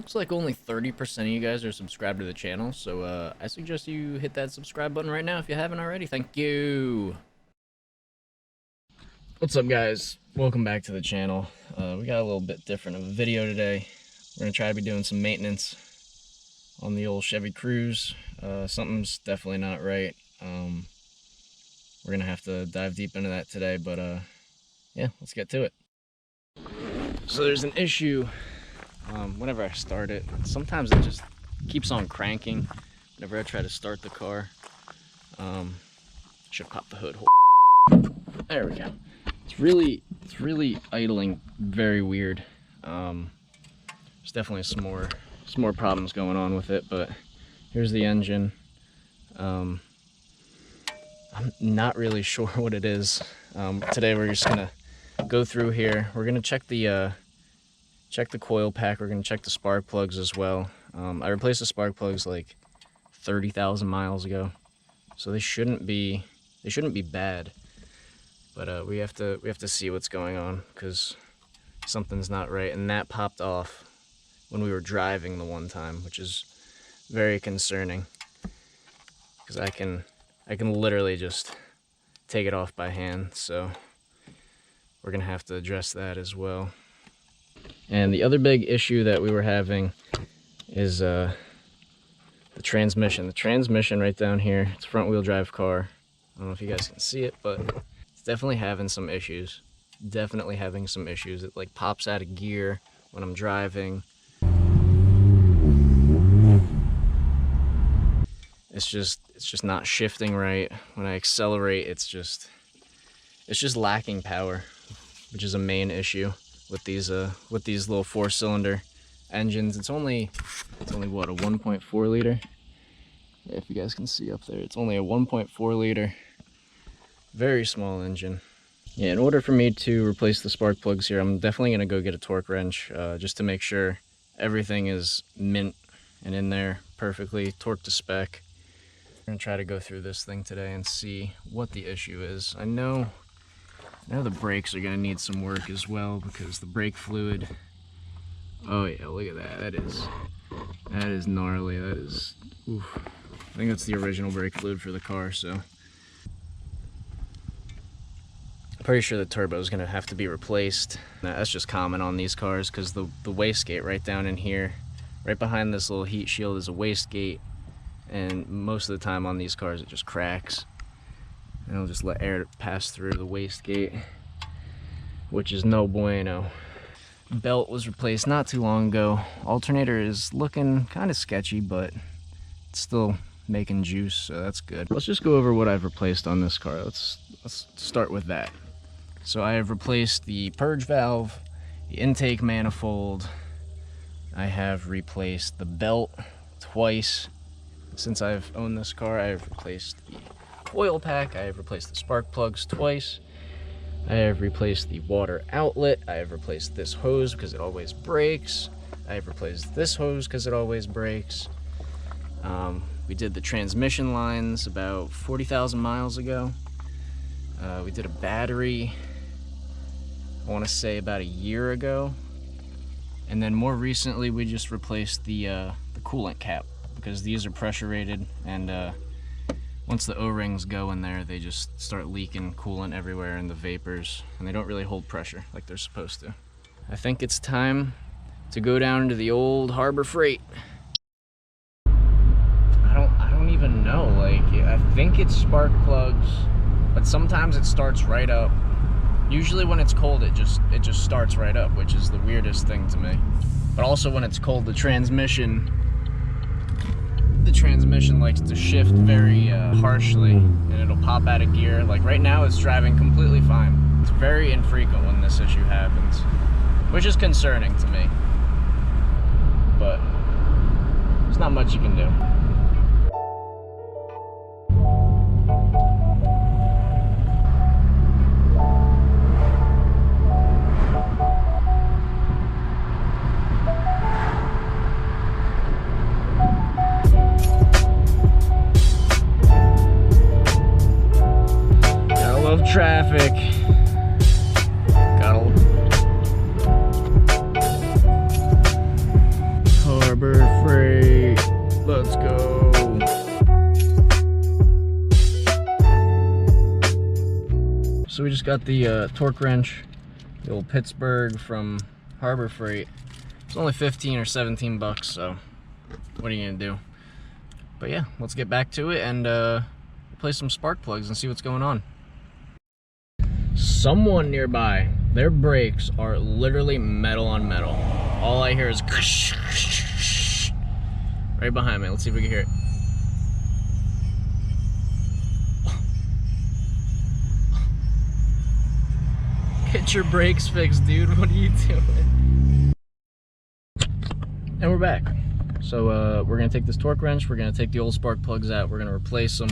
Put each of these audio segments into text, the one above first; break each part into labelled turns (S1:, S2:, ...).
S1: looks like only 30% of you guys are subscribed to the channel, so I suggest you hit that subscribe button right now if you haven't already. Thank you. What's up, guys? Welcome back to the channel. We got a little bit different of a video today. We're gonna try to be doing some maintenance on the old Chevy Cruze. Something's definitely not right. We're gonna have to dive deep into that today, but yeah, let's get to it. So there's an issue whenever I start it. Sometimes it just keeps on cranking whenever I try to start the car. Should pop the hood. There we go. It's really idling very weird. There's definitely some more problems going on with it, but here's the engine. I'm not really sure what it is. Today we're just gonna go through here. We're gonna check the coil pack. We're gonna check the spark plugs as well. I replaced the spark plugs like 30,000 miles ago, so they shouldn't be bad. But we have to see what's going on, because something's not right, and that popped off when we were driving the one time, which is very concerning, because I can literally just take it off by hand. So we're gonna have to address that as well. And the other big issue that we were having is the transmission. The transmission right down here, it's a front wheel drive car. I don't know if you guys can see it, but it's definitely having some issues. Definitely having some issues. It like pops out of gear when I'm driving. It's just not shifting right. When I accelerate, it's just lacking power, which is a main issue with these little 4-cylinder engines. It's only what, a 1.4 liter? Yeah, if you guys can see up there, it's only a 1.4 liter, very small engine. Yeah, in order for me to replace the spark plugs here, I'm definitely gonna go get a torque wrench, just to make sure everything is mint and in there perfectly, torque to spec. I'm gonna try to go through this thing today and see what the issue is. I know the brakes are gonna need some work as well, because the brake fluid, oh yeah, look at that. That is gnarly. That is, oof. I think that's the original brake fluid for the car, so I'm pretty sure the turbo is gonna have to be replaced. Now, that's just common on these cars, because the wastegate right down in here, right behind this little heat shield, is a wastegate, and most of the time on these cars it just cracks. And it'll just let air pass through the wastegate, which is no bueno. Belt was replaced not too long ago. Alternator is looking kind of sketchy, but it's still making juice, so that's good. Let's just go over what I've replaced on this car. Let's start with that. So I have replaced the purge valve, the intake manifold. I have replaced the belt twice. Since I've owned this car, I have replaced the coil pack, I have replaced the spark plugs twice, I have replaced the water outlet, I have replaced this hose because it always breaks, I have replaced this hose because it always breaks. We did the transmission lines about 40,000 miles ago. We did a battery, I want to say about a year ago. And then more recently we just replaced the coolant cap, because these are pressure rated, and once the O-rings go in there, they just start leaking coolant everywhere in the vapors, and they don't really hold pressure like they're supposed to. I think it's time to go down to the old Harbor Freight. I don't even know, like, I think it's spark plugs, but sometimes it starts right up. Usually when it's cold, it just starts right up, which is the weirdest thing to me. But also when it's cold, the transmission likes to shift very harshly, and it'll pop out of gear. Like right now it's driving completely fine. It's very infrequent when this issue happens, which is concerning to me, but there's not much you can do. Traffic. Gotta So we just got the torque wrench, the old Pittsburgh from Harbor Freight. It's only 15 or 17 bucks, so what are you gonna do? But yeah, let's get back to it and replace some spark plugs and see what's going on. Someone nearby, their brakes are literally metal on metal. All I hear is right behind me. Let's see if we can hear it. Get your brakes fixed, dude. What are you doing? And we're back. So we're gonna take this torque wrench, we're gonna take the old spark plugs out, we're gonna replace them.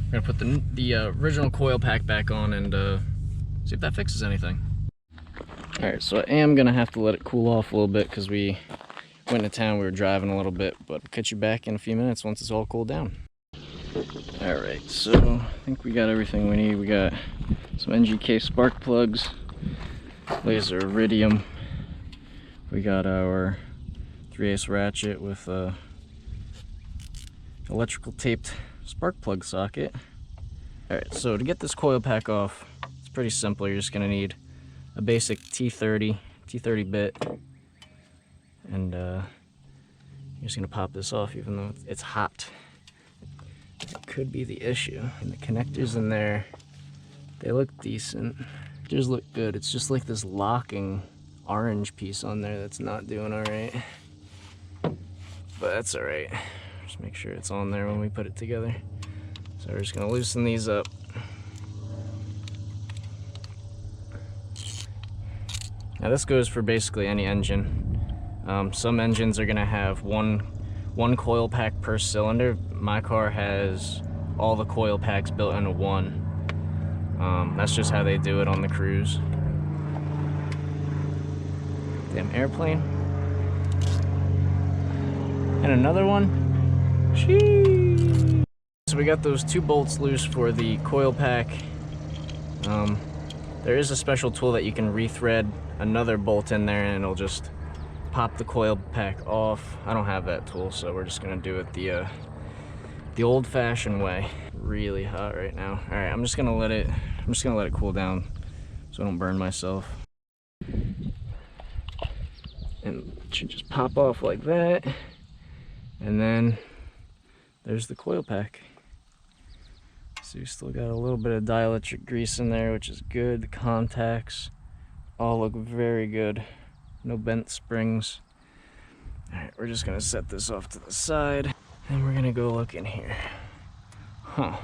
S1: We're gonna put the original coil pack back on and see if that fixes anything. Alright, so I am gonna have to let it cool off a little bit because we went to town, we were driving a little bit, but we'll catch you back in a few minutes once it's all cooled down. Alright, so I think we got everything we need. We got some NGK spark plugs, laser iridium, we got our 3/8 ratchet with a electrical taped spark plug socket. Alright, so to get this coil pack off, it's pretty simple. You're just going to need a basic T30 bit, and you're just going to pop this off even though it's hot. It could be the issue. And the connectors in there, they look decent. Connectors look good. It's just like this locking orange piece on there that's not doing alright. But that's alright. Just make sure it's on there when we put it together. So we're just going to loosen these up. Now this goes for basically any engine. Some engines are going to have one coil pack per cylinder. My car has all the coil packs built into one. That's just how they do it on the Cruze. Damn airplane. And another one. Sheesh. So we got those 2 bolts loose for the coil pack. There is a special tool that you can rethread another bolt in there and it'll just pop the coil pack off. I don't have that tool, so we're just gonna do it the old-fashioned way. Really hot right now. All right, I'm just gonna let it cool down so I don't burn myself. And it should just pop off like that. And then there's the coil pack. So we still got a little bit of dielectric grease in there, which is good. The contacts all look very good. No bent springs. Alright, we're just gonna set this off to the side and we're gonna go look in here. Huh.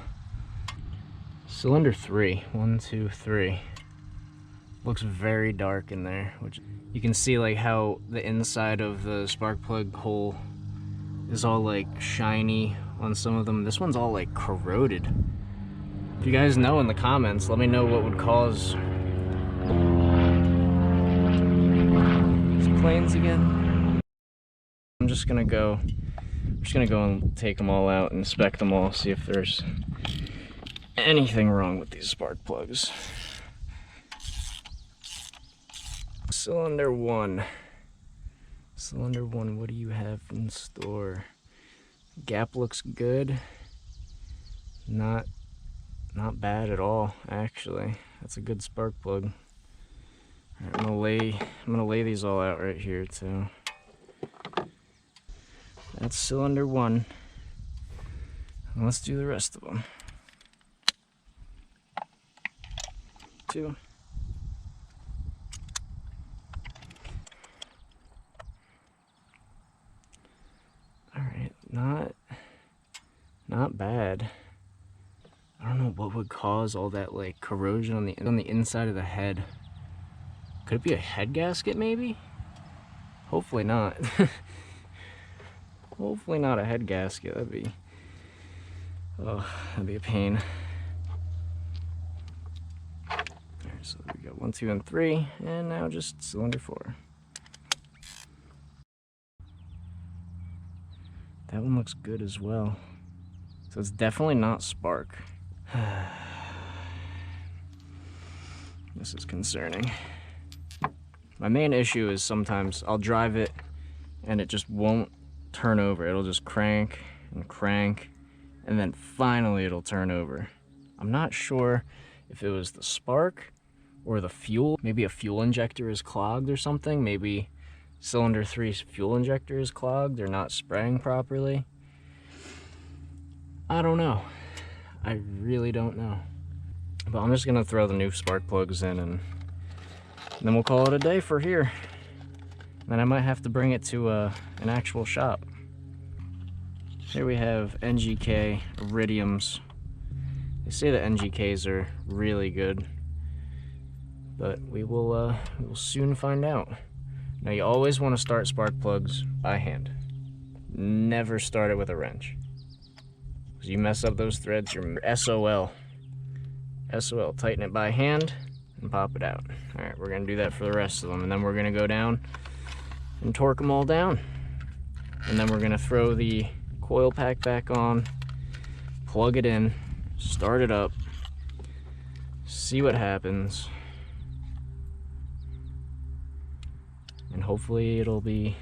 S1: Cylinder 3. 1, 2, 3. Looks very dark in there, which you can see like how the inside of the spark plug hole is all like shiny on some of them. This one's all like corroded. If you guys know in the comments, let me know what would cause these planes again. I'm just gonna go and take them all out and inspect them all, see if there's anything wrong with these spark plugs. Cylinder 1. Cylinder 1, what do you have in store? Gap looks good. Not bad at all, actually. That's a good spark plug. All right, I'm gonna lay these all out right here too. That's cylinder 1. And let's do the rest of them. 2. Alright, not bad. I don't know what would cause all that like corrosion on the inside of the head. Could it be a head gasket maybe? Hopefully not. Hopefully not a head gasket. That'd be a pain. Alright, so we got 1, 2, and 3, and now just cylinder 4. That one looks good as well. So it's definitely not spark. This is concerning. My main issue is sometimes I'll drive it and it just won't turn over. It'll just crank and crank and then finally it'll turn over. I'm not sure if it was the spark or the fuel. Maybe a fuel injector is clogged or something. Maybe cylinder 3's fuel injector is clogged. They're not spraying properly. I don't know. I really don't know. But I'm just gonna throw the new spark plugs in and then we'll call it a day for here. Then I might have to bring it to an actual shop. Here we have NGK Iridiums. They say that NGKs are really good, but we will soon find out. Now you always want to start spark plugs by hand. Never start it with a wrench. Because you mess up those threads, you're SOL. SOL, tighten it by hand and pop it out. All right, we're gonna do that for the rest of them, and then we're gonna go down and torque them all down. And then we're gonna throw the coil pack back on, plug it in, start it up, see what happens, and hopefully it'll be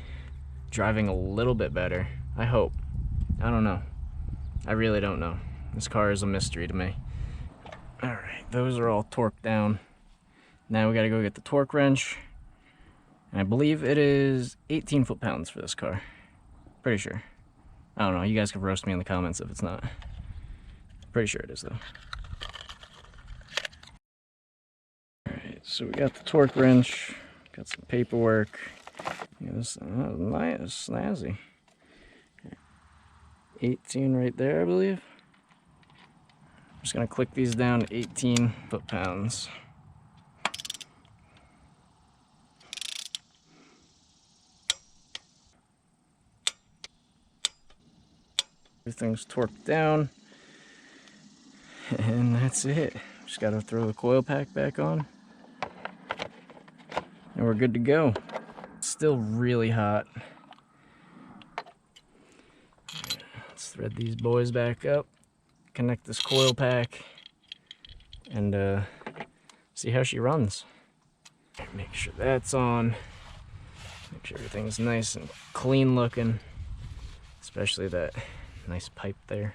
S1: driving a little bit better. I hope. I don't know. I really don't know. This car is a mystery to me. Alright, those are all torqued down. Now we gotta go get the torque wrench. And I believe it is 18 foot-pounds for this car. Pretty sure. I don't know, you guys can roast me in the comments if it's not. Pretty sure it is though. Alright, so we got the torque wrench, got some paperwork. Yeah, this is nice, snazzy. 18 right there, I believe. I'm just gonna click these down to 18 foot-pounds. Everything's torqued down, and that's it. Just gotta throw the coil pack back on, and we're good to go. It's still really hot. Let's thread these boys back up, connect this coil pack, and see how she runs. Make sure that's on. Make sure everything's nice and clean looking, especially that nice pipe there.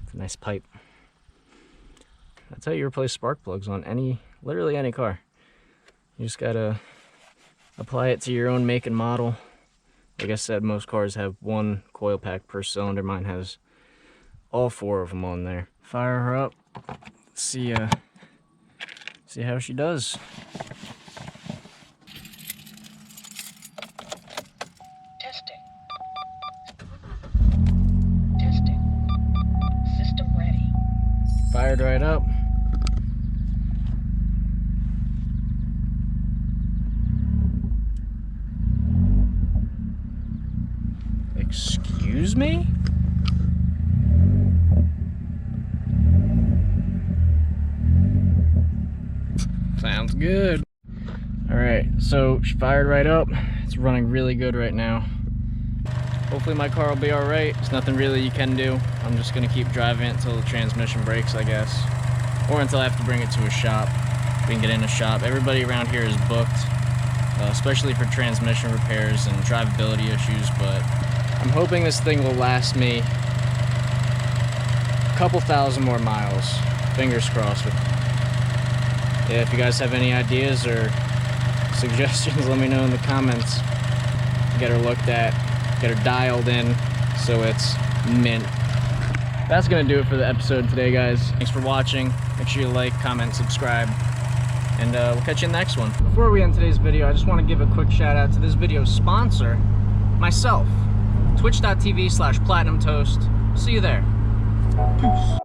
S1: It's a nice pipe. That's how you replace spark plugs on literally any car. You just gotta apply it to your own make and model. Like I said, most cars have one coil pack per cylinder. Mine has all 4 of them on there. Fire her up. See how she does. Fired right up. Excuse me? Sounds good. All right, so she fired right up. It's running really good right now. Hopefully my car will be all right. There's nothing really you can do. I'm just gonna keep driving it until the transmission breaks, I guess. Or until I have to bring it to a shop. We can get in a shop. Everybody around here is booked, especially for transmission repairs and drivability issues, but I'm hoping this thing will last me a couple thousand more miles. Fingers crossed. Yeah, if you guys have any ideas or suggestions, let me know in the comments. Get her looked at. Get her dialed in so it's mint. That's gonna do it for the episode today, guys. Thanks for watching. Make sure you like, comment, subscribe, and we'll catch you in the next one. Before we end today's video, I just want to give a quick shout out to this video's sponsor, myself. Twitch.tv/PlatinumToast. See you there. Peace.